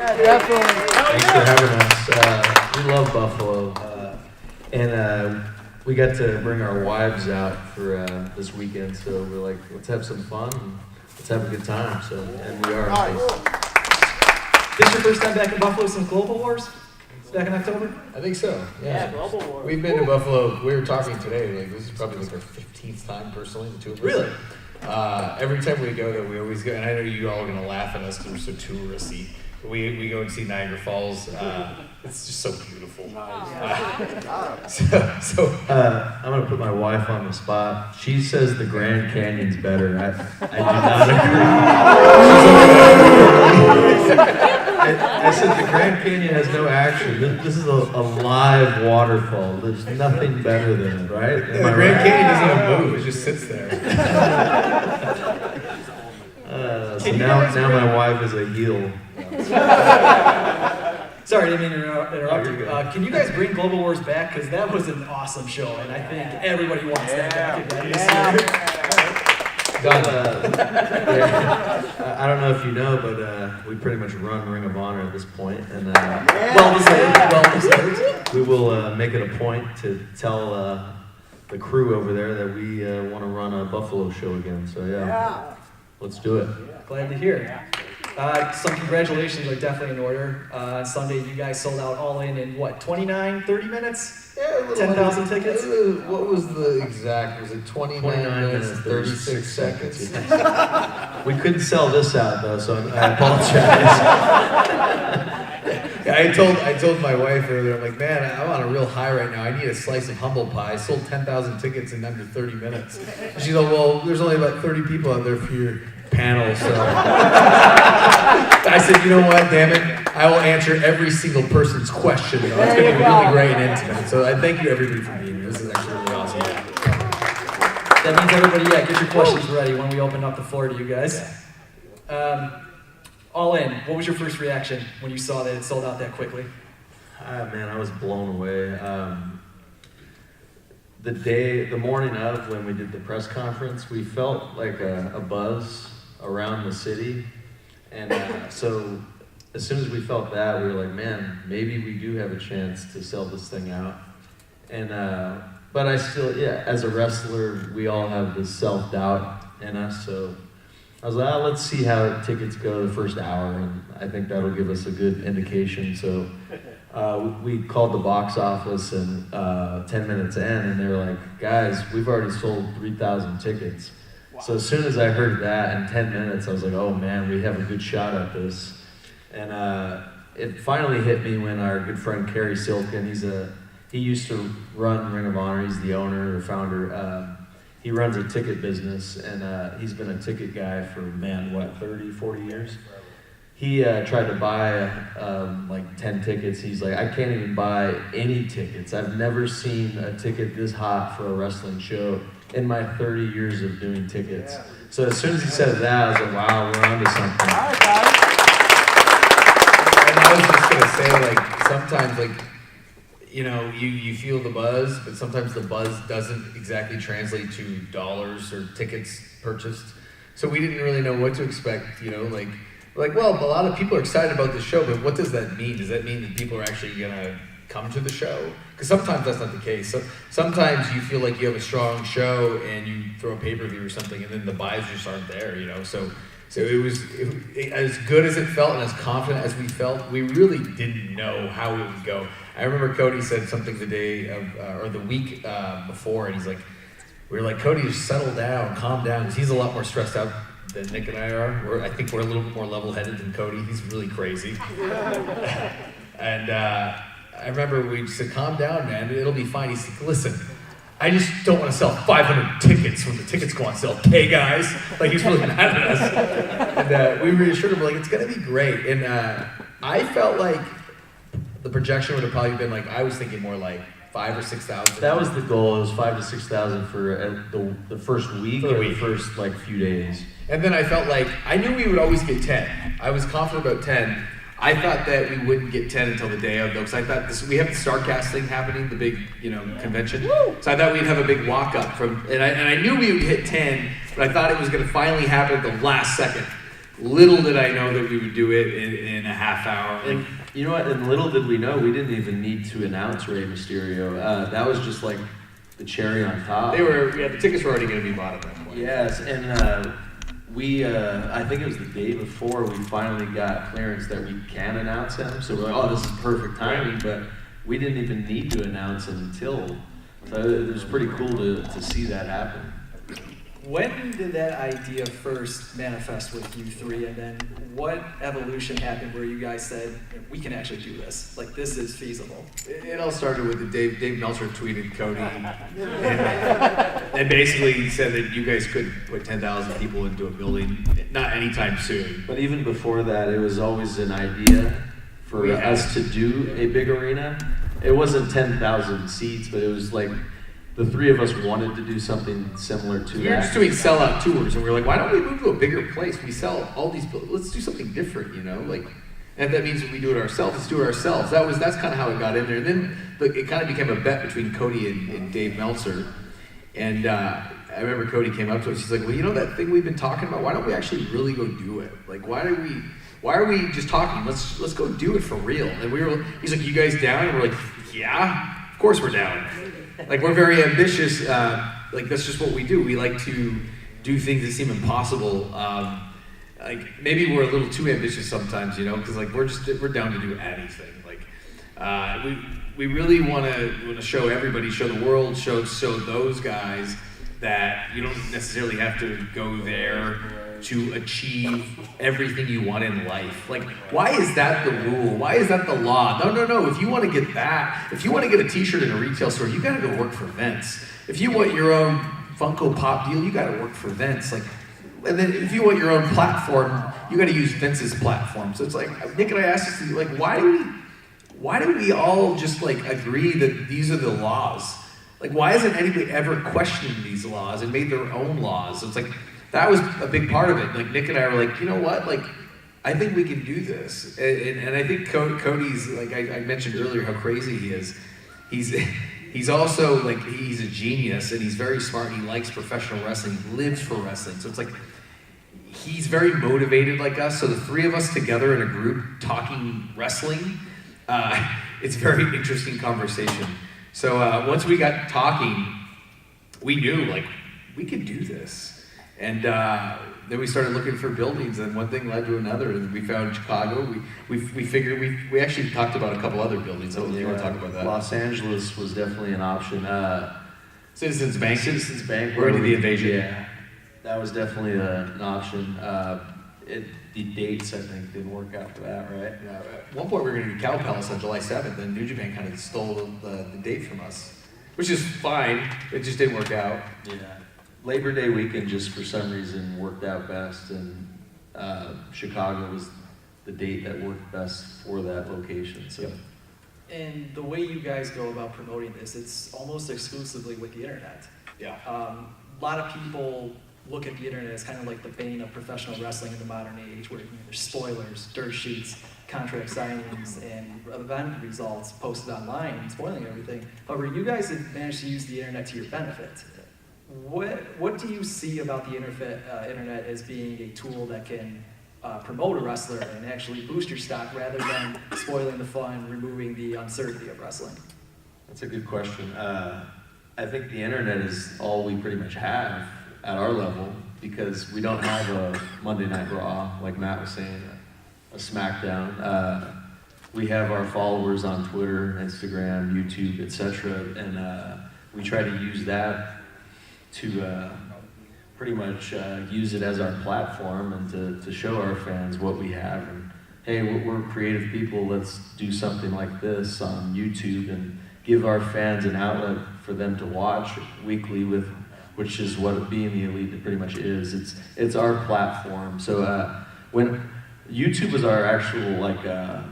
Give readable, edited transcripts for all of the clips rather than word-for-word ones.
Yeah, definitely. Thanks for having us. We love Buffalo, and we got to bring our wives out for this weekend. So we're like, let's have some fun and let's have a good time. So, and we are. Nice. This your first time back in Buffalo since Global Wars? Back in October? I think so. Yeah, Global War. We've been to Buffalo. We were talking today. Like, this is probably like our 15th time personally, the two of us. Really? Every time we go there, we always go. And I know you all are gonna laugh at us because we're so touristy. We go and see Niagara Falls. It's just so beautiful. I'm gonna put my wife on the spot. She says the Grand Canyon's better. I do not agree. I said the Grand Canyon has no action. This is a live waterfall. There's nothing better than it, right? The Grand Canyon doesn't even move; it just sits there. So now my wife is a heel. Sorry, I didn't mean to interrupt you. Can you guys bring Global Wars back? Because that was an awesome show, and I think everybody wants that back again this year. I don't know if you know, but we pretty much run Ring of Honor at this point, and Well deserved. we will make it a point to tell the crew over there that we want to run a Buffalo show again. So yeah. Let's do it. Glad to hear. Some congratulations are definitely in order. On Sunday, you guys sold out all in what, 29, 30 minutes? Yeah, 10,000 tickets? What was the exact? Was it 29 minutes, 36 seconds? We couldn't sell this out though, so I apologize. Yeah, I told my wife earlier, I'm like, man, I'm on a real high right now. I need a slice of humble pie. I sold 10,000 tickets in under 30 minutes. And she's like, well, there's only about 30 people out there for your panel, so. I said, you know what, damn it. I will answer every single person's question, though. It's going to be really great and intimate. So I thank you, everybody, for being here. This is actually really awesome. That means everybody, get your questions ready when we open up the floor to you guys. All in, what was your first reaction when you saw that it sold out that quickly? Man, I was blown away. The morning of when we did the press conference, we felt like a buzz around the city. And so as soon as we felt that, we were like, man, maybe we do have a chance to sell this thing out. And but I still, as a wrestler, we all have this self-doubt in us. So I was like, let's see how tickets go the first hour, and I think that'll give us a good indication. So we called the box office, and 10 minutes in, and they were like, guys, we've already sold 3,000 tickets. Wow. So as soon as I heard that in 10 minutes, I was like, oh man, we have a good shot at this. And it finally hit me when our good friend Kerry Silkin, he used to run Ring of Honor, he's the owner, the founder. He runs a ticket business, and he's been a ticket guy for, 30, 40 years? He tried to buy like 10 tickets. He's like, I can't even buy any tickets. I've never seen a ticket this hot for a wrestling show in my 30 years of doing tickets. So as soon as he said that, I was like, wow, we're onto something. All right, guys. And I was just gonna say, like, sometimes, like, you feel the buzz, but sometimes the buzz doesn't exactly translate to dollars or tickets purchased. So we didn't really know what to expect, well, a lot of people are excited about the show, but what does that mean? Does that mean that people are actually gonna come to the show? Because sometimes that's not the case. So sometimes you feel like you have a strong show and you throw a pay-per-view or something, and then the buys just aren't there, So it was as good as it felt and as confident as we felt. We really didn't know how it would go. I remember Cody said something the day of, or the week before, and he's like, we were like, Cody, just settle down, calm down, because he's a lot more stressed out than Nick and I are. I think we're a little bit more level-headed than Cody. He's really crazy. And I remember we said, calm down, man, it'll be fine. He's like, listen, I just don't want to sell 500 tickets when the tickets go on sale. Okay, guys? Like, he's really mad at us. And we reassured him, like, it's going to be great. And I felt like the projection would have probably been like, I was thinking more like 5,000 or 6,000. That was the goal. It was 5,000 to 6,000 for the first week or the first few days. And then I felt like I knew we would always get 10. I was confident about 10. I thought that we wouldn't get 10 until the day of, though, because I thought we have the StarCast thing happening, the big, convention. Woo! So I thought we'd have a big walk-up and I knew we would hit 10, but I thought it was going to finally happen at the last second. little did I know that we would do it in a half hour. And you know what? And little did we know, we didn't even need to announce Rey Mysterio. That was just like the cherry on top. The tickets were already going to be bought at that point. Yes, and I think it was the day before we finally got clearance that we can announce him. So we're like, oh, this is perfect timing, but we didn't even need to announce him until. So it was pretty cool to see that happen. When did that idea first manifest with you three, and then what evolution happened where you guys said, we can actually do this, like this is feasible? It all started with Dave Meltzer tweeted Cody and basically said that you guys could put 10,000 people into a building, not anytime soon. But even before that, it was always an idea for us to do a big arena. It wasn't 10,000 seats, but it was like, the three of us wanted to do something similar to that. We were just doing sellout tours, and we were like, why don't we move to a bigger place? We sell all these, let's do something different, like, and that means that we do it ourselves, let's do it ourselves. That's kind of how it got in there. And then it kind of became a bet between Cody and Dave Meltzer. And I remember Cody came up to us, he's like, well, that thing we've been talking about, why don't we actually really go do it? Like, why are we just talking? Let's go do it for real. And he's like, you guys down? And we're like, yeah, of course we're down. Like, we're very ambitious, like that's just what we do. We like to do things that seem impossible. Like, maybe we're a little too ambitious sometimes, because like we're down to do anything. Like, we really want to show everybody, show the world, show those guys that you don't necessarily have to go there to achieve everything you want in life. Like, why is that the rule? Why is that the law? No. If you want to get that, if you want to get a t-shirt in a retail store, you got to go work for Vince. If you want your own Funko Pop deal, you got to work for Vince. Like, and then if you want your own platform, you got to use Vince's platform. So it's like, Nick and I asked us, like, why do we all just like agree that these are the laws? Like, why isn't anybody ever questioning these laws and made their own laws? So it's like, that was a big part of it. Like, Nick and I were like, you know what? Like, I think we can do this. And I think Cody's, like I mentioned earlier, how crazy he is. He's also, like, he's a genius, and he's very smart. He likes professional wrestling, lives for wrestling. So it's like, he's very motivated like us. So the three of us together in a group talking wrestling, it's a very interesting conversation. So once we got talking, we knew, like, we could do this. And then we started looking for buildings, and one thing led to another, and we found Chicago. We figured we actually talked about a couple other buildings. So you want to talk about that? Los Angeles was definitely an option. Citizens Bank. Where we did the invasion. Yeah, that was definitely an option. The dates, I think, didn't work out for that, right? Yeah. At one point we were going to do Cow Palace on July 7th, and New Japan kind of stole the date from us, which is fine. It just didn't work out. Yeah. Labor Day weekend just for some reason worked out best, and Chicago was the date that worked best for that location. So, And the way you guys go about promoting this, it's almost exclusively with the internet. Yeah. A lot of people look at the internet as kind of like the bane of professional wrestling in the modern age, where there's spoilers, dirt sheets, contract signings, and event results posted online, spoiling everything. However, you guys have managed to use the internet to your benefit. What do you see about the internet as being a tool that can promote a wrestler and actually boost your stock rather than spoiling the fun, removing the uncertainty of wrestling? That's a good question. I think the internet is all we pretty much have at our level, because we don't have a Monday Night Raw, like Matt was saying, a SmackDown. We have our followers on Twitter, Instagram, YouTube, etc., and we try to use that to pretty much use it as our platform and to show our fans what we have. And hey, we're creative people, let's do something like this on YouTube and give our fans an outlet for them to watch weekly, which is what being the elite pretty much is. It's our platform. So when YouTube was our actual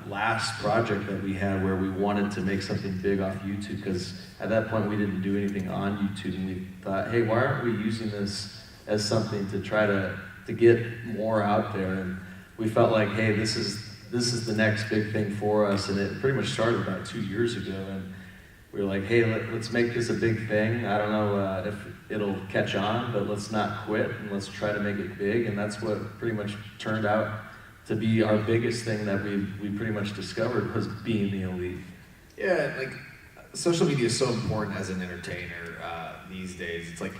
last project that we had, where we wanted to make something big off YouTube, because at that point we didn't do anything on YouTube, and we thought, hey, why aren't we using this as something to try to get more out there? And we felt like, hey, this is the next big thing for us, and it pretty much started about 2 years ago, and we were like, hey, let's make this a big thing. I don't know it'll catch on, but let's not quit and let's try to make it big. And that's what pretty much turned out to be our biggest thing that we pretty much discovered, was being the elite. Yeah, like social media is so important as an entertainer these days. It's like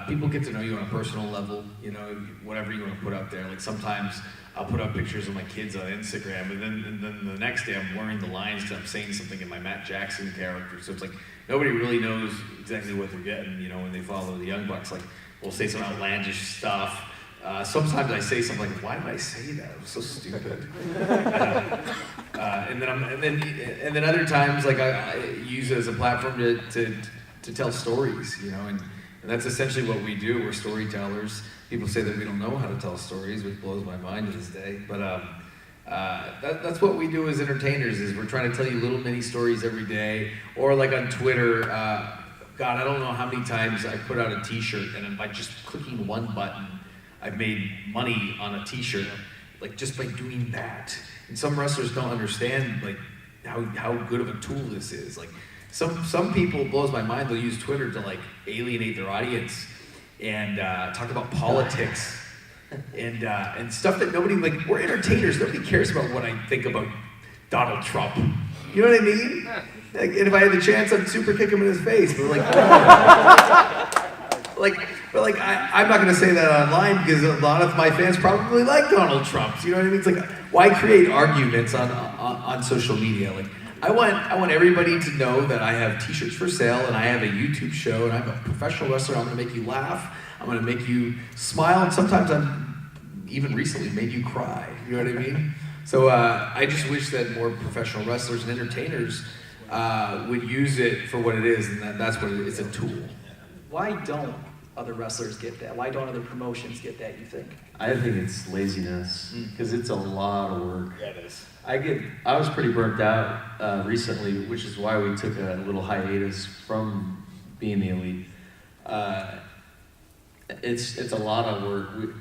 people get to know you on a personal level, you know, whatever you want to put up there. Like sometimes I'll put up pictures of my kids on Instagram, and then the next day I'm blurring the lines because I'm saying something in my Matt Jackson character. So it's like nobody really knows exactly what they're getting, you know, when they follow the Young Bucks. Like we'll say some outlandish stuff. Sometimes I say something like, "Why did I say that? It was so stupid." And then other times, like I use it as a platform to tell stories, you know, and that's essentially what we do. We're storytellers. People say that we don't know how to tell stories, which blows my mind to this day. But that's what we do as entertainers. Is we're trying to tell you little mini stories every day. Or like on Twitter, God, I don't know how many times I put out a T-shirt, and by just clicking one button, I've made money on a T-shirt, like just by doing that. And some wrestlers don't understand like how good of a tool this is. Like some people, it blows my mind, they'll use Twitter to like alienate their audience and talk about politics and stuff that nobody, like, we're entertainers, nobody cares about what I think about Donald Trump. You know what I mean? Like, and if I had the chance, I'd super kick him in his face. But I'm not going to say that online because a lot of my fans probably like Donald Trump. You know what I mean? It's like, why create arguments on social media? Like, I want everybody to know that I have T-shirts for sale, and I have a YouTube show, and I'm a professional wrestler. I'm going to make you laugh. I'm going to make you smile, and sometimes I'm even recently made you cry. You know what I mean? So I just wish that more professional wrestlers and entertainers would use it for what it is, and that's what it is. It's a tool. Why don't other wrestlers get that? Why don't other promotions get that, you think? I think it's laziness, because it's a lot of work. Yeah, it is. I was pretty burnt out recently, which is why we took a little hiatus from being the elite. It's a lot of work.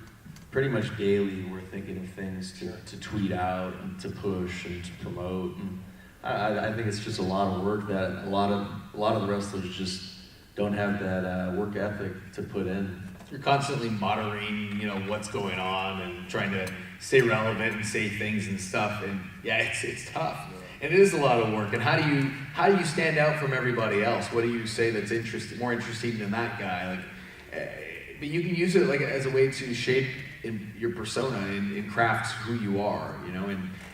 Pretty much daily, we're thinking of things to tweet out and to push and to promote. And I think it's just a lot of work that a lot of the wrestlers just don't have that work ethic to put in. You're constantly monitoring, you know, what's going on and trying to stay relevant and say things and stuff. And yeah, it's tough. And it is a lot of work. And how do you stand out from everybody else? What do you say that's more interesting than that guy? Like, but you can use it like as a way to shape your persona and craft who you are, you know.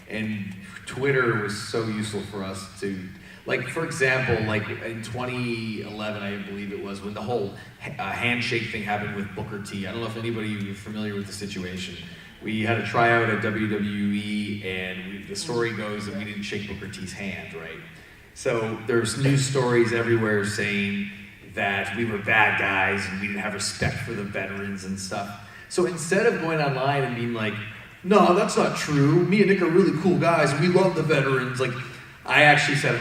And Twitter was so useful for us to. Like, for example, like in 2011, I believe it was, when the whole handshake thing happened with Booker T. I don't know if anybody is familiar with the situation. We had a tryout at WWE, and the story goes that we didn't shake Booker T's hand, right? So there's news stories everywhere saying that we were bad guys and we didn't have respect for the veterans and stuff. So instead of going online and being like, no, that's not true, me and Nick are really cool guys, we love the veterans, like, I actually said,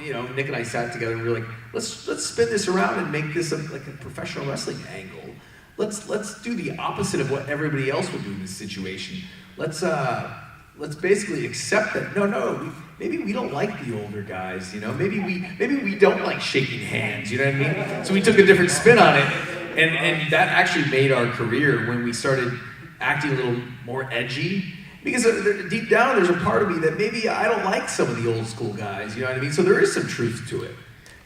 you know, Nick and I sat together and we were like, let's spin this around and make this like a professional wrestling angle. Let's do the opposite of what everybody else would do in this situation. Let's basically accept that. No, maybe we don't like the older guys, you know. Maybe we don't like shaking hands, you know what I mean? So we took a different spin on it, and that actually made our career when we started acting a little more edgy. Because deep down, there's a part of me that maybe I don't like some of the old school guys, you know what I mean? So there is some truth to it.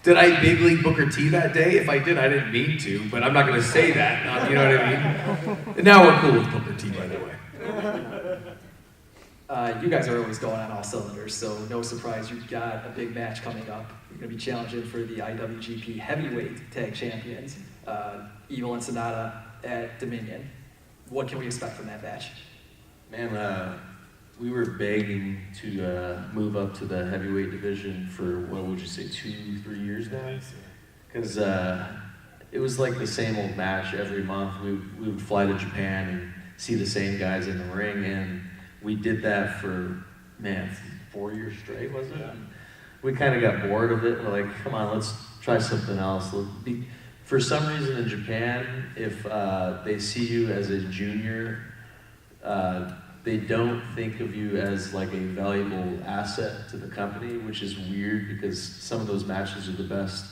Did I big league Booker T that day? If I did, I didn't mean to, but I'm not going to say that, you know what I mean? And now we're cool with Booker T, by the way. You guys are always going on all cylinders, so no surprise you've got a big match coming up. You're going to be challenging for the IWGP Heavyweight Tag Champions, Evil and Sonata at Dominion. What can we expect from that match? Man, we were begging to move up to the heavyweight division for, what would you say, 2-3 years now? Because it was like the same old match every month. We would fly to Japan and see the same guys in the ring, and we did that for, 4 years straight, was it? And we kind of got bored of it. We're like, come on, let's try something else. For some reason in Japan, if they see you as a junior, they don't think of you as like a valuable asset to the company, which is weird because some of those matches are the best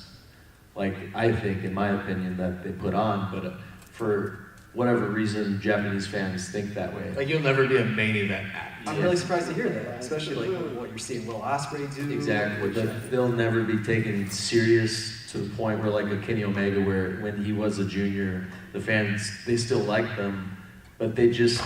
like I think, in my opinion, that they put on. But for whatever reason, Japanese fans think that way. Like you'll never be a main event act. I'm really surprised to hear that, especially like what you're seeing Will Ospreay do. Exactly, but they'll never be taken serious to the point where like a Kenny Omega, where when he was a junior, the fans, they still liked them, but they just,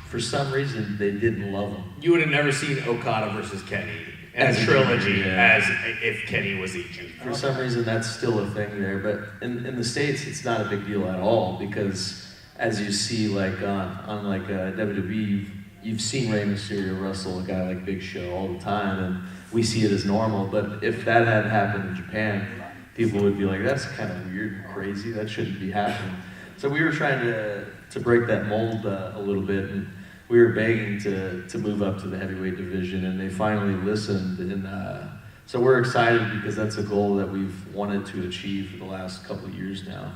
for some reason, they didn't love him. You would have never seen Okada versus Kenny as a trilogy as if Kenny was a junior. For some reason, that's still a thing there, but in the States, it's not a big deal at all, because as you see like on like WWE, you've seen Rey Mysterio wrestle a guy like Big Show all the time, and we see it as normal. But if that had happened in Japan, people would be like, that's kind of weird and crazy, that shouldn't be happening. So we were trying to break that mold a little bit, and we were begging to move up to the heavyweight division, and they finally listened. And so we're excited because that's a goal that we've wanted to achieve for the last couple of years now.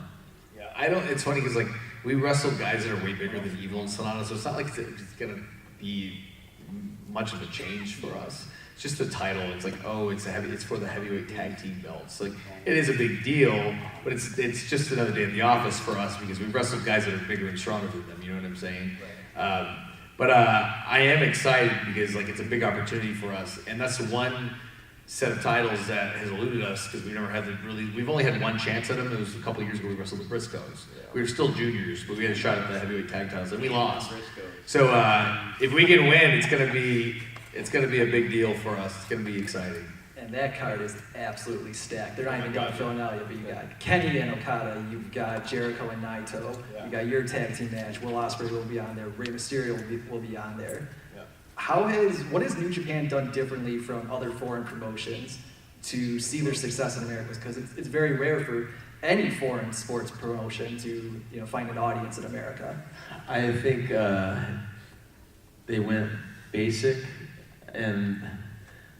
Yeah, it's funny because like we wrestle guys that are way bigger than Evil and Sonata, so it's not like it's gonna be much of a change for us. It's just a title. It's like, oh, it's for the heavyweight tag team belts. Like it is a big deal, but it's just another day in the office for us because we wrestle guys that are bigger and stronger than them. You know what I'm saying? But I am excited because like it's a big opportunity for us, and that's the one set of titles that has eluded us because we've only had one chance at them. It was a couple of years ago we wrestled the Briscoes. Yeah. We were still juniors, but we had a shot at the heavyweight tag titles and we lost. So if we can win, it's gonna be a big deal for us. It's gonna be exciting. And that card is absolutely stacked. They're not even done filling out yet, but you got Kenny and Okada, you've got Jericho and Naito, you got your tag team match, Will Ospreay will be on there, Rey Mysterio will be on there. What has New Japan done differently from other foreign promotions to see their success in America? Because it's very rare for any foreign sports promotion to find an audience in America. I think they went basic, and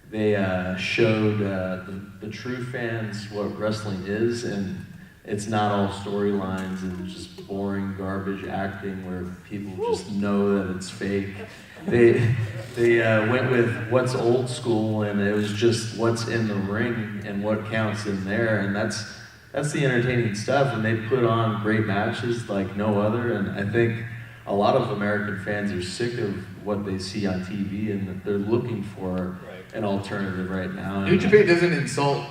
they showed the true fans what wrestling is, and it's not all storylines and just boring garbage acting where people just know that it's fake. They went with what's old school, and it was just what's in the ring and what counts in there, and that's the entertaining stuff. And they put on great matches like no other. And I think a lot of American fans are sick of what they see on TV, and they're looking for an alternative right now. New Japan doesn't insult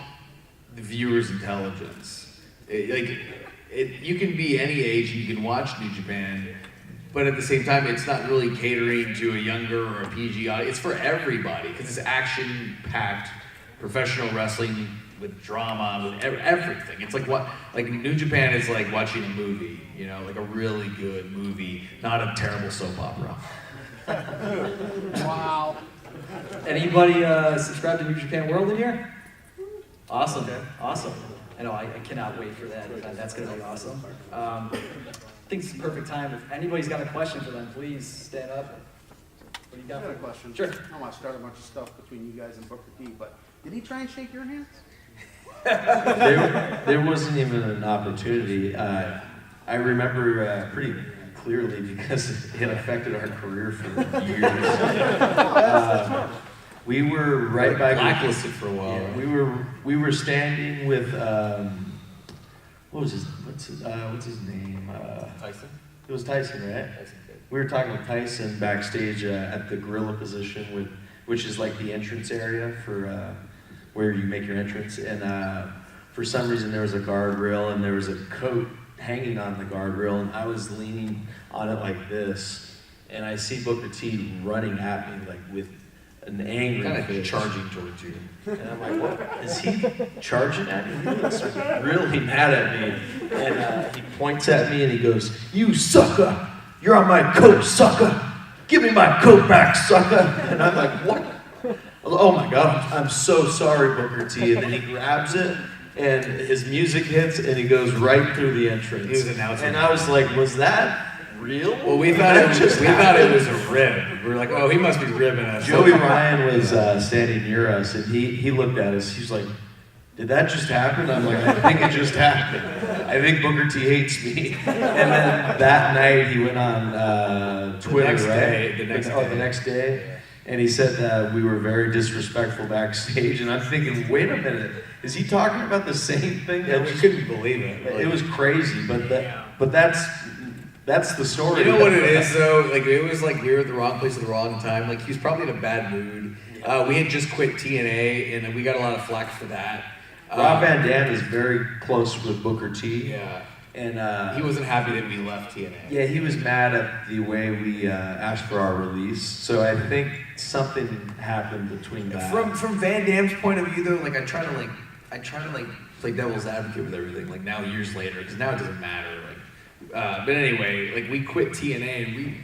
the viewer's intelligence. You can be any age, you can watch New Japan. But at the same time, it's not really catering to a younger or a PG audience. It's for everybody because it's action-packed professional wrestling with drama, with everything. It's like New Japan is like watching a movie, like a really good movie, not a terrible soap opera. Wow. Anybody subscribe to New Japan World in here? Awesome, okay. Awesome. I know, I cannot wait for that. That's going to be awesome. I think it's the perfect time. If anybody's got a question for them, please stand up. What do you got? I got a question. Sure. I want to start a bunch of stuff between you guys and Booker T, but did he try and shake your hands? There wasn't even an opportunity. I remember pretty clearly because it affected our career for years. We were right by blacklisted for a while. Yeah, right? We were standing with what's his name? Tyson. It was Tyson, right? Tyson. We were talking with Tyson backstage at the gorilla position, which is like the entrance area for where you make your entrance. And for some reason there was a guardrail and there was a coat hanging on the guardrail, and I was leaning on it like this, and I see Booker T running at me like with an angry kind of face, charging towards you. and I'm like, what? Is he charging at me? He looks really mad at me. And he points at me and he goes, "You sucker! You're on my coat, sucker! Give me my coat back, sucker!" And I'm like, what? Oh my God, I'm so sorry, Booker T. And then he grabs it, and his music hits, and he goes right through the entrance. He was announcing. And I was like, was that real? Well, we thought it was a rib. We were like, oh, he must be ribbing us. Joey Ryan was standing near us, and he looked at us. He's like, "Did that just happen?" I'm like, "I think it just happened. I think Booker T hates me." And then that night he went on Twitter, The next day. The next day, And he said we were very disrespectful backstage, and I'm thinking, wait a minute, is he talking about the same thing? Yeah, we couldn't believe it. It was crazy, but that's the story. You know what it is though? Like it was like we were at the wrong place at the wrong time. Like he was probably in a bad mood. We had just quit TNA, and we got a lot of flack for that. Rob Van Dam is very close with Booker T. Yeah. And he wasn't happy that we left TNA. Yeah, he was mad at the way we asked for our release. So I think something happened between that. From Van Dam's point of view, though, like I try to play devil's advocate with everything. Like now, years later, because now it doesn't matter. Like, but anyway, like we quit TNA, and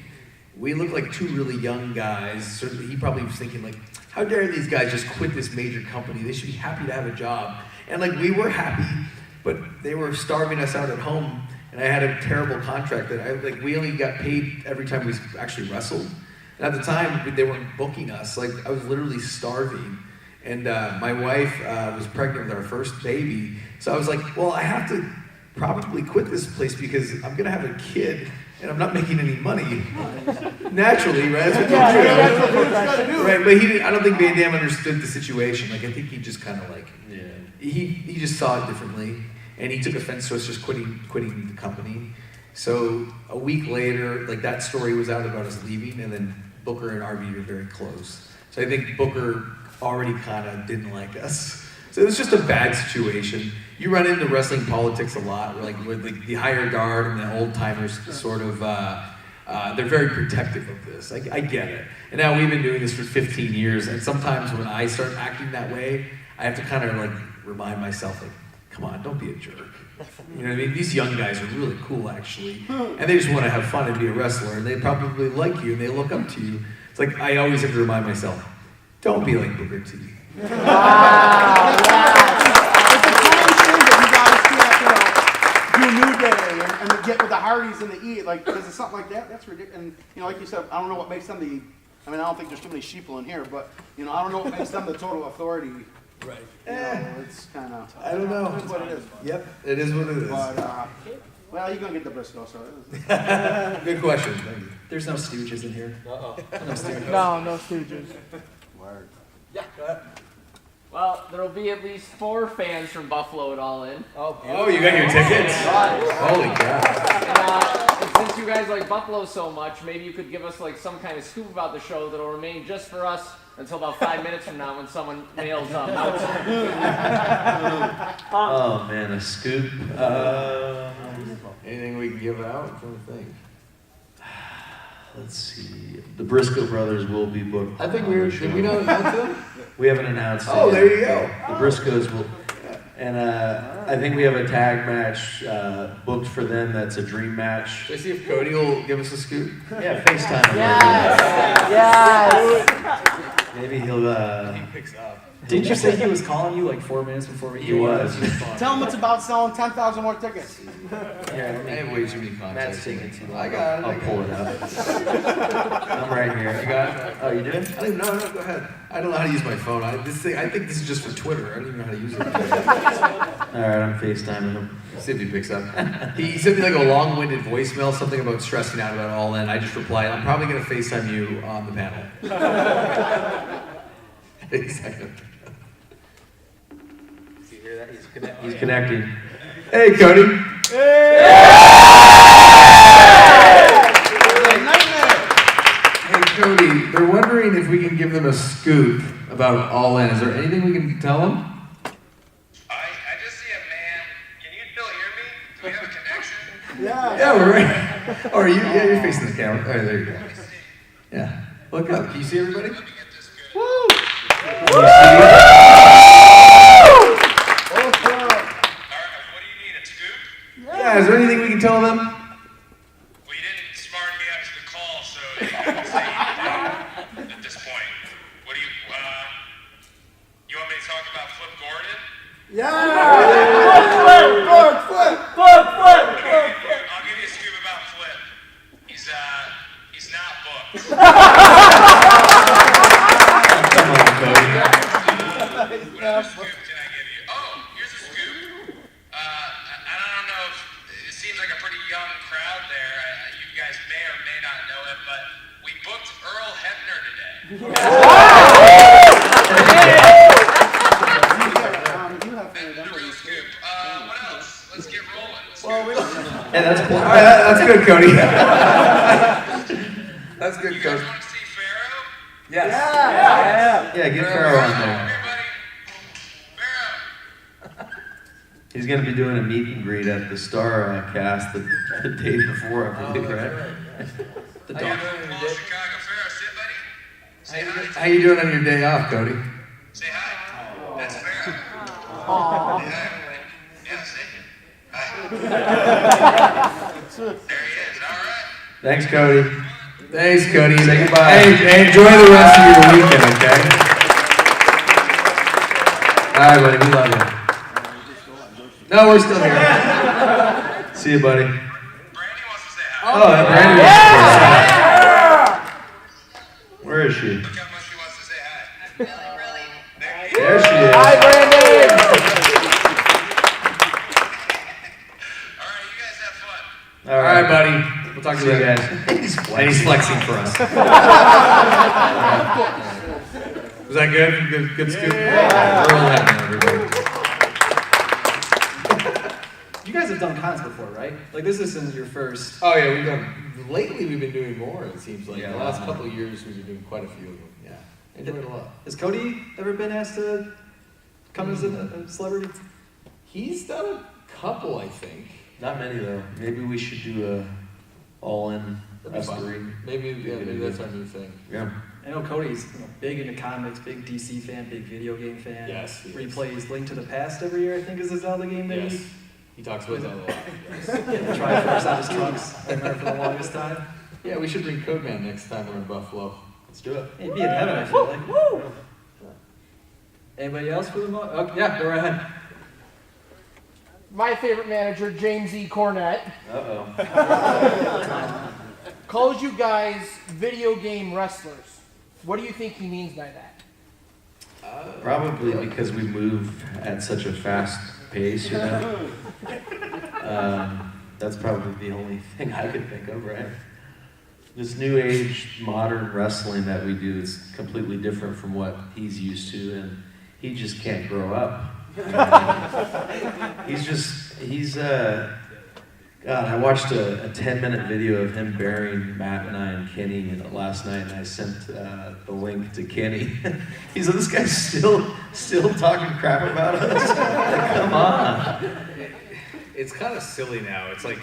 we look like two really young guys. So he probably was thinking like, how dare these guys just quit this major company? They should be happy to have a job. And like we were happy. But they were starving us out at home, and I had a terrible contract that we only got paid every time we actually wrestled. And at the time, they weren't booking us. Like I was literally starving, and my wife was pregnant with our first baby. So I was like, well, I have to probably quit this place because I'm gonna have a kid, and I'm not making any money. Naturally, right? That's what you do. Right, but I don't think Van Dam understood the situation. Like I think he just kind of like. He just saw it differently, and he took offense to us just quitting the company. So a week later, like that story was out about us leaving, and then Booker and RV were very close. So I think Booker already kind of didn't like us. So it was just a bad situation. You run into wrestling politics a lot, where like the higher guard and the old timers sort of they're very protective of this. I get it. And now we've been doing this for 15 years, and sometimes when I start acting that way, I have to kind of like remind myself, like, come on, don't be a jerk. You know what I mean? These young guys are really cool, actually, and they just want to have fun and be a wrestler, and they probably like you, and they look up to you. It's like I always have to remind myself, don't be like Booker T. Wow. It's a time thing that you guys can't, do New Day and get with the Hardys and the E, like, because it's something like that, that's ridiculous. And, like you said, I don't know what makes them I don't think there's too many sheeple in here, but, I don't know what makes them the total authority. Right. It's kind of. I don't know. It is what it is. Yep, it is what it is. But, well, you're going to get the Briscoe, so. Good question. Thank you. There's no stooges in here. Uh-oh. No stooges. No stooges. Word. Yeah, go ahead. Well, there'll be at least 4 fans from Buffalo at All In. Oh, you got your tickets? Holy cow. And since you guys like Buffalo so much, maybe you could give us like some kind of scoop about the show that'll remain just for us until about 5 minutes from now when someone mails up. Oh man, a scoop. Anything we can give out? I'm trying to think. Let's see. The Briscoe brothers will be booked. I think did we not announce them? We haven't announced it. Oh, there you go. The Briscoes will, and I think we have a tag match booked for them. That's a dream match. Should I see if Cody will give us a scoop? Yeah, FaceTime. Yes! Maybe he'll. He picks up. Didn't you say he was calling you like 4 minutes before we? He was. Tell them it's about selling 10,000 more tickets. Yeah, I have way too many contacts. Matt's taking too long. I got it. I'll pull it up. I'm right here. You got it? Oh, you did? I don't even know. No, go ahead. I don't know how to use my phone. I think this is just for Twitter. I don't even know how to use it. All right, I'm FaceTiming him. See if he picks up. He sent me like a long-winded voicemail, something about stressing out about All In. I just replied, I'm probably going to FaceTime you on the panel. Exactly. You hear that? He's connecting. Hey, Cody. Hey, Cody. They're wondering if we can give them a scoop about All In. Is there anything we can tell them? I just see a man. Can you still hear me? Do we have a connection? Yeah. Yeah, we're right. Or are you? Yeah, you're facing the camera. All right, there you go. Yeah. Look up. Can you see everybody? Let me get this good. Woo! All right, what do you need? A scoop? Yeah. Is there anything we can tell them? Well, you didn't smart me out to the call, so you can say anything at this point. What do you want me to talk about Flip Gordon? I'll give you a scoop about Flip. He's not booked. Come on, Cody. What other scoop can I give you? Oh, here's a scoop. I don't know if it seems like a pretty young crowd there. You guys may or may not know it, but we booked Earl Hebner today. You have The real scoop. What else? Let's get rolling. Yeah, that's cool. All right, that's good, Cody. That's good, You guys Cody. want to see Pharaoh? Yes. Yeah, get Pharaoh on there. Everybody. Pharaoh. He's going to be doing a meet and greet at the Star cast the day before, I believe, right? The Yeah, dog. Paul Chicago. Pharaoh, sit, buddy. Say hi. How you doing on your day off, Cody? Say hi. That's Pharaoh. Say hi, everybody. Yeah, say hi. There he is. All right. Thanks, Cody. Thanks, Cody. Say goodbye. Hey, enjoy the rest of your weekend, okay? All right, buddy, we love you. No, we're still here. See you, buddy. Brandy wants to say hi. Oh, that Brandy. Where is she? Look how much she wants to say hi. Really? There she is. Hi, Brandon. All right, you guys have fun. All right, buddy. We'll talk to See you you guys. guys. And he's flexing for us. Was that good? Good scoop? Earl Hebner, everybody. You guys have done cons before, right? Like this isn't your first. Oh yeah, lately we've been doing more, it seems like. Yeah, The a lot last more. couple of years we've been doing quite a few of them. Yeah. Enjoyed it a lot. Has Cody ever been asked to come as a celebrity? He's done a couple, I think. Not many, though. Maybe we should do a all-in That'd be us fun. three. Maybe that's our new thing. Yeah. I know Cody's big into comics, big DC fan, big video game fan. Yes, he is. Replays Link to the Past every year, I think is the Zelda game that Yes. He talks about that a lot. Yes. he Triforce on his trunks. I remember for the longest time. Yeah, we should bring Codeman next time we're in Buffalo. Let's do it. He'd be in heaven, I feel like. Woo! Anybody else for the moment? Oh, yeah, go right ahead. My favorite manager, James E. Cornett, Uh-oh. calls you guys video game wrestlers. What do you think he means by that? Probably because we move at such a fast pace, you know? That's probably the only thing I could think of, right? This new age modern wrestling that we do is completely different from what he's used to, and he just can't grow up. God, I watched a 10-minute video of him burying Matt and I and Kenny last night, and I sent the link to Kenny. He said, "This guy's still talking crap about us." Like, come on. It's kind of silly now. It's like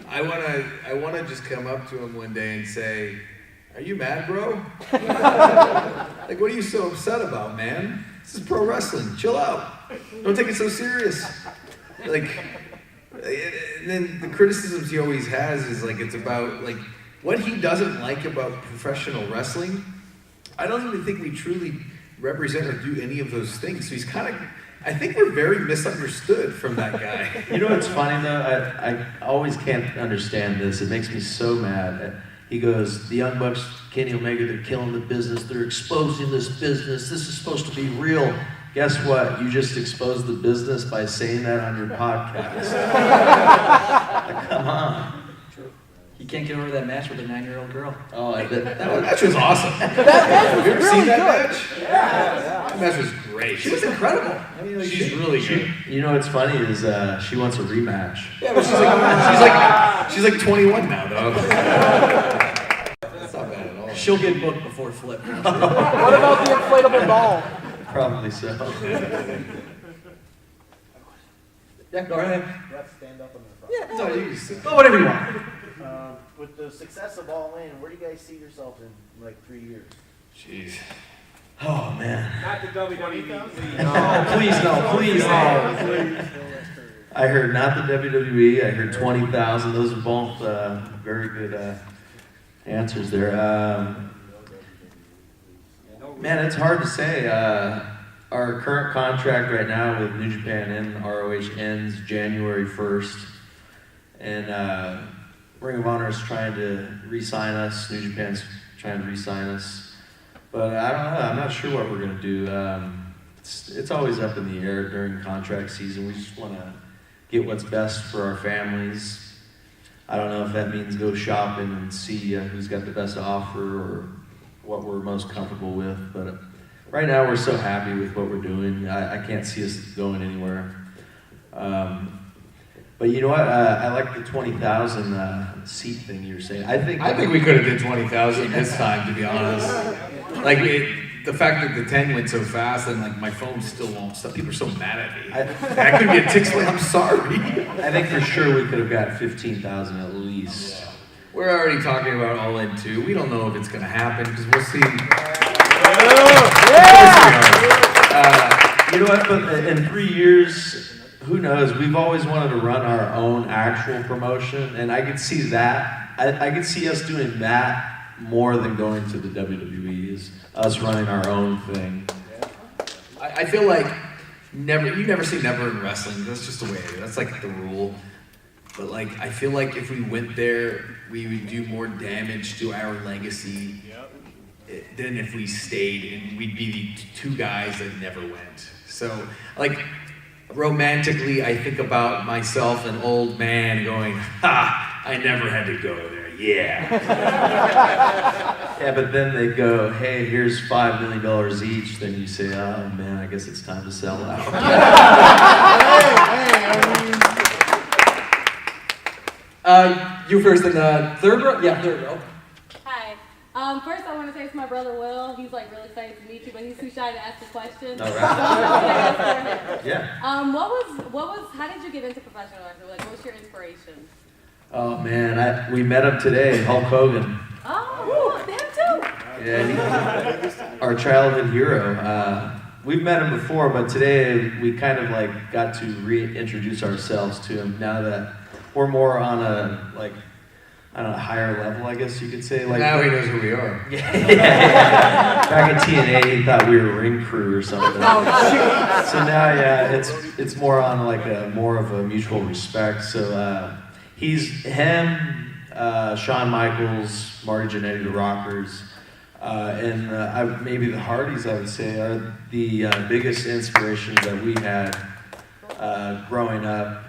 I wanna just come up to him one day and say, "Are you mad, bro? Like, what are you so upset about, man? This is pro wrestling. Chill out. Don't take it so serious." Like, and then the criticisms he always has is like it's about like what he doesn't like about professional wrestling. I don't even think we truly represent or do any of those things. So he's kind of, I think we're very misunderstood from that guy. You know what's funny though? I always can't understand this. It makes me so mad. He goes, "The Young Bucks, Kenny Omega, they're killing the business. They're exposing this business. This is supposed to be real." Guess what? You just exposed the business by saying that on your podcast. Like, come on. He can't get over that match with a 9-year-old girl. Oh, that Match was awesome. That match was Have you ever really seen that good. match? Yeah. That match was great. She was incredible. I mean, like, she's really good. You know what's funny is she wants a rematch. Yeah, but she's like 21 now, though. That's not bad at all. She'll get booked before Flip. What about the inflatable doll? Probably so. Yeah, go ahead. You have to stand up in the front. Yeah, no, you go whatever you want. With the success of All In, where do you guys see yourself in like 3 years? Jeez. Oh man. Not the WWE. Please no, please no. I heard not the WWE. I heard 20,000. Those are both very good answers there. Man, it's hard to say. Our current contract right now with New Japan and ROH ends January 1st. And Ring of Honor is trying to re-sign us. New Japan's trying to re-sign us. But I don't know. I'm not sure what we're going to do. It's always up in the air during contract season. We just want to get what's best for our families. I don't know if that means go shopping and see who's got the best offer or what we're most comfortable with. But right now we're so happy with what we're doing. I can't see us going anywhere. But you know what? I like the 20,000 seat thing you were saying. I think we could have did 20,000 this time, to be honest. Like the fact that the 10 went so fast and like my phone still won't stop. People are so mad at me. I couldn't get ticks. I'm sorry. I think for sure we could have got 15,000 at least. We're already talking about All In 2. We don't know if it's going to happen because we'll see. You know what? But in 3 years, who knows? We've always wanted to run our own actual promotion, and I could see that. I could see us doing that more than going to the WWE, is us running our own thing. I feel like you never say never in wrestling. That's just the way it is. That's like the rule. But like, I feel like if we went there, we would do more damage to our legacy than if we stayed, and we'd be the two guys that never went. So like, romantically, I think about myself, an old man, going, "Ha! I never had to go there." Yeah. Yeah, but then they go, "Hey, here's $5 million each." Then you say, "Oh man, I guess it's time to sell out." You first in the third row? Yeah, third row. Hi. First, I want to say to my brother Will. He's like really excited to meet you, but he's too shy to ask the question. All right. So I'm gonna ask for him. Yeah. What was? How did you get into professional wrestling? Like, what's your inspiration? Oh man, we met him today, Hulk Hogan. Oh, him too. Yeah, he's our childhood hero. We've met him before, but today we kind of like got to reintroduce ourselves to him now that we're more on a like, I don't know, higher level, I guess you could say. Like now he knows who we are. Yeah. Back at TNA, he thought we were ring crew or something. Oh, shoot. So now, yeah, it's more on like more of a mutual respect. So he's him, Shawn Michaels, Marty Jannetty, the Rockers, and maybe the Hardys, I would say, are the biggest inspirations that we had growing up.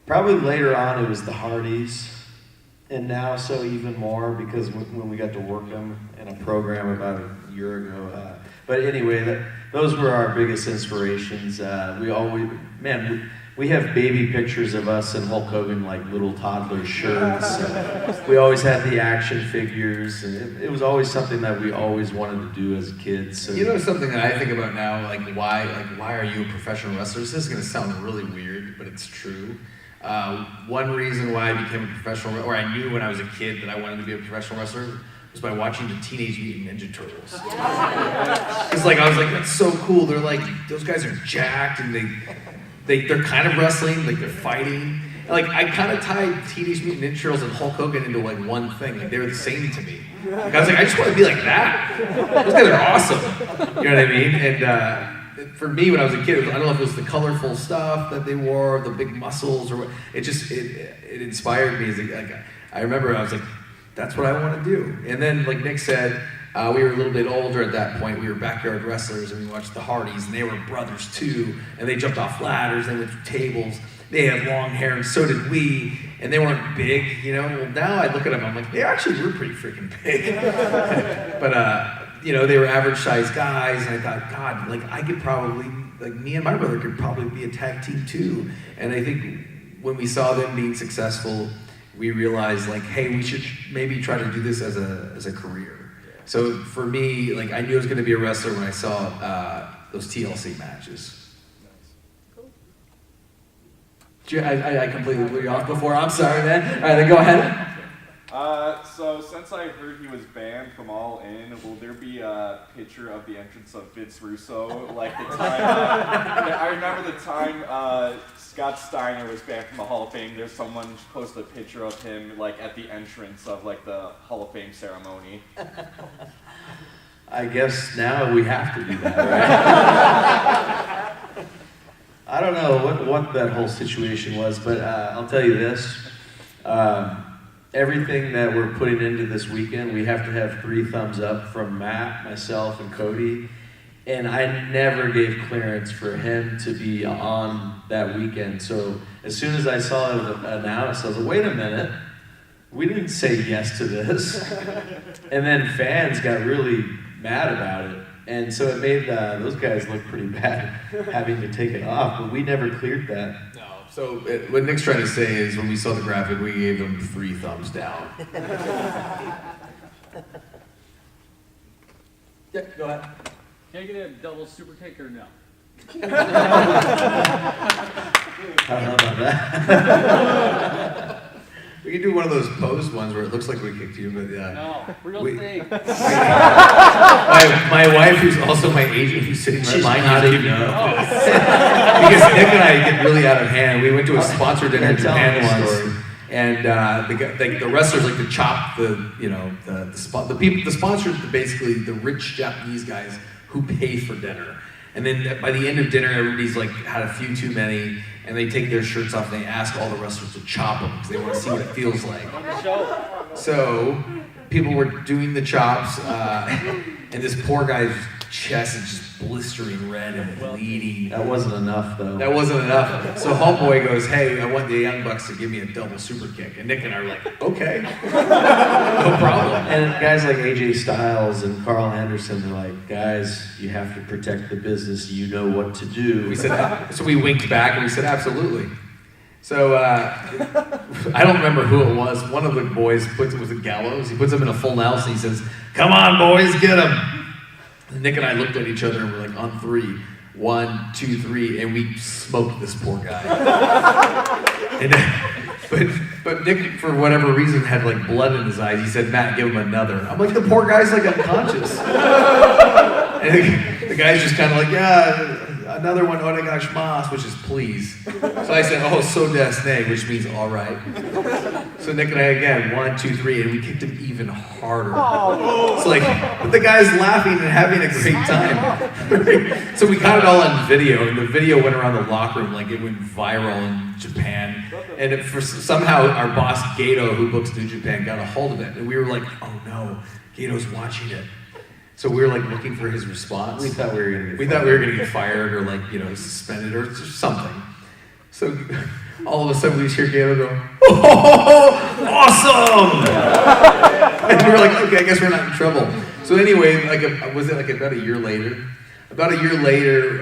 Probably later on it was the Hardys, and now so even more because when we got to work them in a program about a year ago. But anyway, those were our biggest inspirations. We have baby pictures of us and Hulk Hogan like little toddler shirts. We always had the action figures, and it was always something that we always wanted to do as kids. So. You know something that I think about now, like why are you a professional wrestler? This is gonna sound really weird, but it's true. One reason why I became a professional, or I knew when I was a kid that I wanted to be a professional wrestler, was by watching the Teenage Mutant Ninja Turtles. It's like I was like, that's so cool. They're like, those guys are jacked, and they're kind of wrestling, like they're fighting. And like I kind of tied Teenage Mutant Ninja Turtles and Hulk Hogan into like one thing. Like they were the same to me. Like, I was like, I just want to be like that. Those guys are awesome. You know what I mean? And for me, when I was a kid, I don't know if it was the colorful stuff that they wore, the big muscles, or what. It inspired me. I remember I was like, that's what I want to do. And then, like Nick said, we were a little bit older at that point. We were backyard wrestlers, and we watched the Hardys, and they were brothers too. And they jumped off ladders, they went through tables. They had long hair, and so did we. And they weren't big, you know. Well, now I look at them, I'm like, they actually were pretty freaking big. But you know, they were average sized guys, and I thought, God, like I could probably, like me and my brother could probably be a tag team too. And I think when we saw them being successful, we realized like, hey, we should maybe try to do this as a career. So for me, like I knew I was going to be a wrestler when I saw those TLC matches. I completely blew you off before. I'm sorry, man. All right, then go ahead. So since I heard he was banned from All In, will there be a picture of the entrance of Vince Russo? Like the time, I remember the time Scott Steiner was banned from the Hall of Fame. There's someone posted a picture of him like at the entrance of like the Hall of Fame ceremony. I guess now we have to do that, right? I don't know what that whole situation was, but I'll tell you this. Everything that we're putting into this weekend, we have to have 3 thumbs up from Matt, myself, and Cody. And I never gave clearance for him to be on that weekend. So as soon as I saw it announced, I was like, wait a minute, we didn't say yes to this. And then fans got really mad about it. And so it made those guys look pretty bad having to take it off, but we never cleared that. No. So what Nick's trying to say is when we saw the graphic, we gave them 3 thumbs down. Yeah, go ahead. Can I get a double super kick or no? I don't know about that. We can do one of those posed ones where it looks like we kicked you, but yeah. No, real thing. My wife, who's also my agent, who's sitting right behind me, because Nick and I get really out of hand. We went to a sponsor dinner in Japan once, and the wrestlers like to chop the sponsors, basically the rich Japanese guys who pay for dinner. And then by the end of dinner, everybody's like had a few too many, and they take their shirts off and they ask all the wrestlers to chop them because they want to see what it feels like. So people were doing the chops, and this poor guy's chest is just blistering red and bleeding. That wasn't enough, though. That wasn't enough. So homeboy goes, hey, I want the Young Bucks to give me a double super kick. And Nick and I are like, okay, no problem. And guys like AJ Styles and Carl Anderson are like, guys, you have to protect the business. You know what to do. We said, so we winked back and we said, absolutely. So I don't remember who it was. One of the boys was it Gallows? He puts him in a full Nelson. He says, come on, boys, get him. And Nick and I looked at each other and we're like, on 3. 1, 2, 3, and we smoked this poor guy. And, but Nick, for whatever reason, had like blood in his eyes. He said, Matt, give him another. I'm like, the poor guy's like unconscious. And the guy's just kind of like, yeah, another one, onegaishimasu, which is please. So I said, oh, so des ne, which means all right. So Nick and I again, 1, 2, 3, and we kicked him even harder. It's like, but the guy's laughing and having a great time. So we got it all on video, and the video went around the locker room like it went viral in Japan. And somehow our boss, Gato, who books New Japan, got a hold of it. And we were like, oh no, Gato's watching it. So we were like looking for his response. We thought we were gonna get fired or like, suspended or something. So all of a sudden we just hear Gato go, oh, awesome! And we were like, okay, I guess we're not in trouble. So anyway, was it about a year later? About a year later,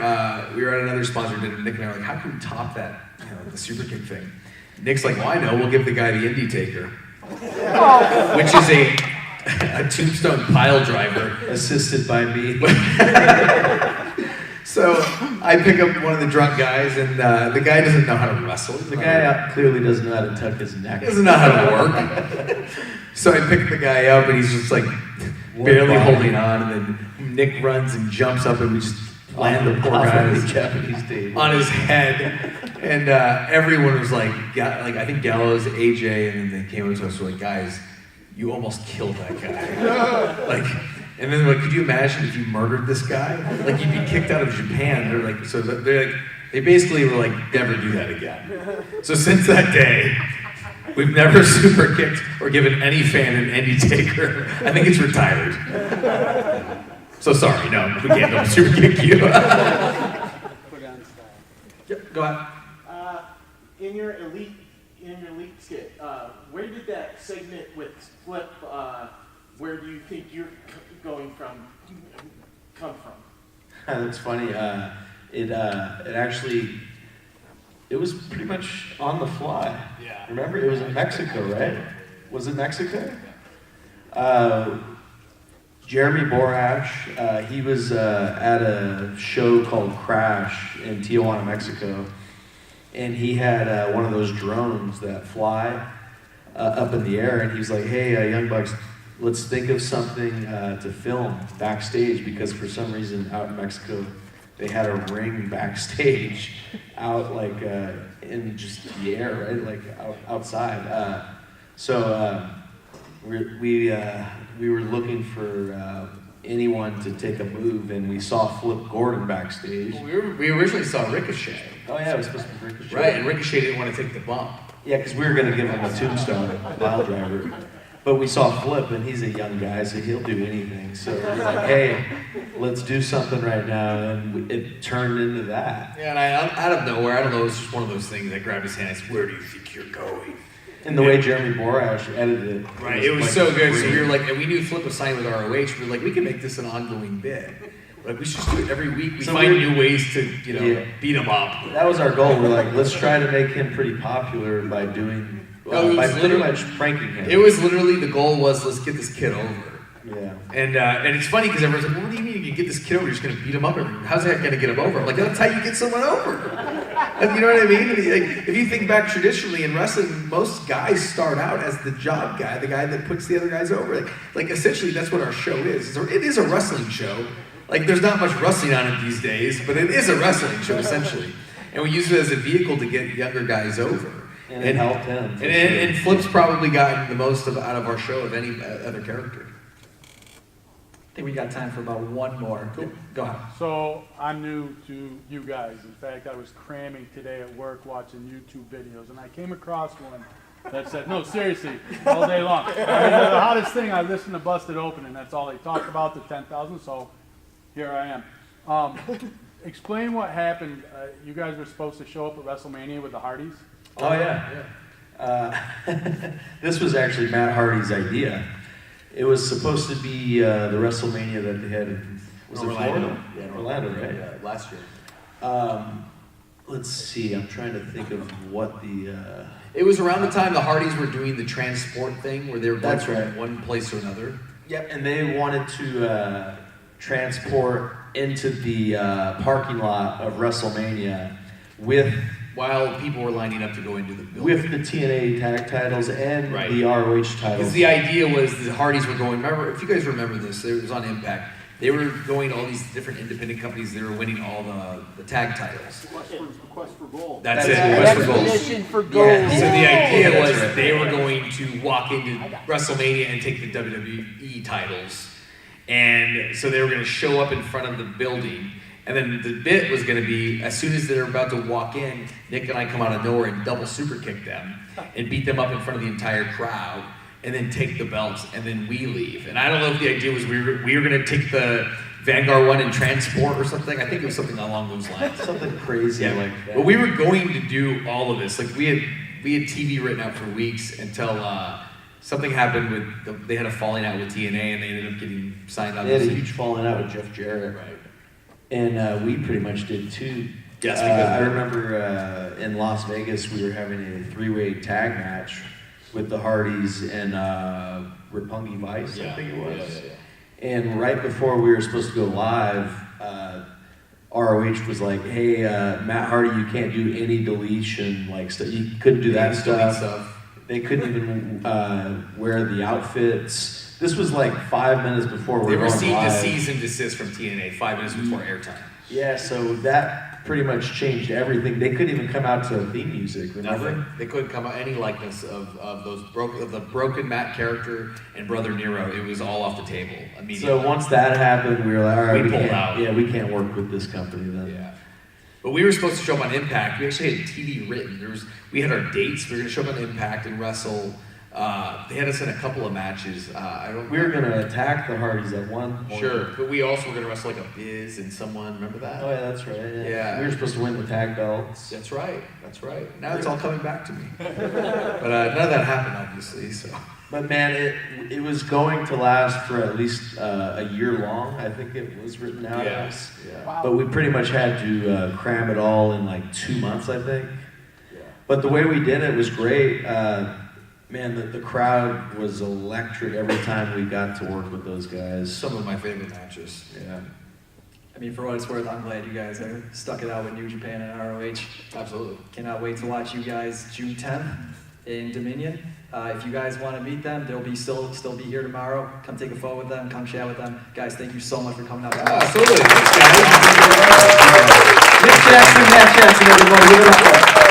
we were at another sponsor dinner. Nick and I were like, how can we top that, the super kick thing? Nick's like, well, I know, we'll give the guy the Indie Taker, which is a tombstone pile driver, assisted by me. So I pick up one of the drunk guys, and the guy doesn't know how to wrestle. The guy clearly doesn't know how to tuck his neck. Doesn't know how to work. So I pick the guy up, and he's just like barely holding on, and then Nick runs and jumps up, and we just land the poor guy on his head. And everyone was like, I think Gallows, AJ, and then they came up to us and were like, guys, you almost killed that guy. And then they're like, could you imagine if you murdered this guy? Like, you'd be kicked out of Japan. They basically were like, never do that again. So since that day, we've never super kicked or given any fan an Indie Taker. I think it's retired. So sorry, no, we can't double super kick you. Yep, go ahead. In your elite skit, where did that segment with Flip? Where do you think you're come from? That's funny. It actually, it was pretty much on the fly. Yeah. Remember, it was in Mexico, right? Was it Mexico? Jeremy Borash, he was at a show called Crash in Tijuana, Mexico, and he had one of those drones that fly up in the air, and he was like, hey, Young Bucks, let's think of something to film backstage, because for some reason out in Mexico, they had a ring backstage out like in just the air, right? Like outside. So we were looking for anyone to take a move, and we saw Flip Gordon backstage. We originally saw Ricochet. Oh yeah, it was supposed to be Ricochet. Right, and Ricochet didn't want to take the bump. Yeah, because we were going to give him a tombstone pile driver. But we saw Flip, and he's a young guy, so he'll do anything. So we're like, hey, let's do something right now, and it turned into that. Yeah, and I, out of nowhere, I don't know, it was just one of those things. I grabbed his hand. I said, "Where do you think you're going?" And the way Jeremy Borash edited it, right? It was like so good. great. So we were like, and we knew Flip was signed with ROH. We were like, we can make this an ongoing bit. Like we should just do it every week. We find new ways to, beat him up. That was our goal. We're like, let's try to make him pretty popular by doing. By pretty much pranking him. It was literally, the goal was, let's get this kid over. Yeah. And it's funny because everyone's like, well, what do you mean you can get this kid over? You're just going to beat him up? How's that going to get him over? I'm like, that's how you get someone over. You know what I mean? Like, if you think back traditionally in wrestling, most guys start out as the job guy, the guy that puts the other guys over. Like essentially, that's what our show is. It is a wrestling show. Like, there's not much wrestling on it these days, but it is a wrestling show, essentially. And we use it as a vehicle to get younger guys over. And it helped him. And Flip's probably gotten the most out of our show of any other character. I think we got time for about one more. Cool. Go ahead. So I'm new to you guys. In fact, I was cramming today at work watching YouTube videos, and I came across one that said, no, seriously, all day long. I mean, the hottest thing, I listened to Busted Open, and that's all they talked about, the 10,000, so here I am. Explain what happened. You guys were supposed to show up at WrestleMania with the Hardys? Oh, yeah. This was actually Matt Hardy's idea. It was supposed to be the WrestleMania that they had in Orlando? Yeah, Orlando, right? Yeah, last year. Let's see, I'm trying to think of what the... It was around the time the Hardys were doing the transport thing, where they were going That's from one place to another. Yep, and they wanted to transport into the parking lot of WrestleMania while people were lining up to go into the building. With the TNA tag titles and the ROH titles. Because the idea was the Hardys were going, remember, if you guys remember this, it was on Impact. They were going to all these different independent companies. They were winning all the tag titles. Quest for gold. That's it. Quest for gold. Expedition for gold. Yeah. So the idea was they were going to walk into WrestleMania and take the WWE titles. And so they were going to show up in front of the building. And then the bit was going to be, as soon as they're about to walk in, Nick and I come out of nowhere and double super kick them and beat them up in front of the entire crowd, and then take the belts, and then we leave. And I don't know if the idea was we were going to take the Vanguard one and transport or something. I think it was something along those lines. Something crazy like that. But we were going to do all of this. Like we had TV written out for weeks until something happened with they had a falling out with TNA, and they ended up getting signed out. They had a huge falling out with Jeff Jarrett. Right. And we pretty much did too. Yes, because I remember in Las Vegas we were having a 3-way tag match with the Hardys and Roppongi Vice, I think it was. Yeah. And right before we were supposed to go live, ROH was like, "Hey, Matt Hardy, you can't do any deletion stuff. You couldn't do that stuff. They couldn't even wear the outfits." This was like 5 minutes before we were going live. They received a cease and desist from TNA 5 minutes before airtime. Yeah, so that pretty much changed everything. They couldn't even come out to theme music, remember? Nothing. They couldn't come out any likeness of the broken Matt character and Brother Nero. It was all off the table immediately. So once that happened, we were like, all right, we pulled out. Yeah, we can't work with this company then. Yeah. But we were supposed to show up on Impact. We actually had TV written. We had our dates. We were going to show up on Impact and wrestle. They had us in a couple of matches. We were going to attack the Hardys at one point. Sure, but we also were going to wrestle like a Biz and someone. Remember that? Oh yeah, that's right. Yeah. We were supposed to win the tag belts. That's right. Now it's all coming back to me. But none of that happened, obviously. So. But man, it was going to last for at least a year long. I think it was written out as. Yeah. Wow. But we pretty much had to cram it all in like 2 months, I think. Yeah. But the way we did it was great. Man, the crowd was electric every time we got to work with those guys. Some of my favorite matches. Yeah. I mean, for what it's worth, I'm glad you guys stuck it out with New Japan and ROH. Absolutely. Cannot wait to watch you guys June 10th in Dominion. If you guys want to meet them, they'll be still be here tomorrow. Come take a photo with them. Come chat with them. Guys, thank you so much for coming out tonight. Absolutely. Thanks, guys. Nick Jackson, Matt Jackson, everyone. Give it up.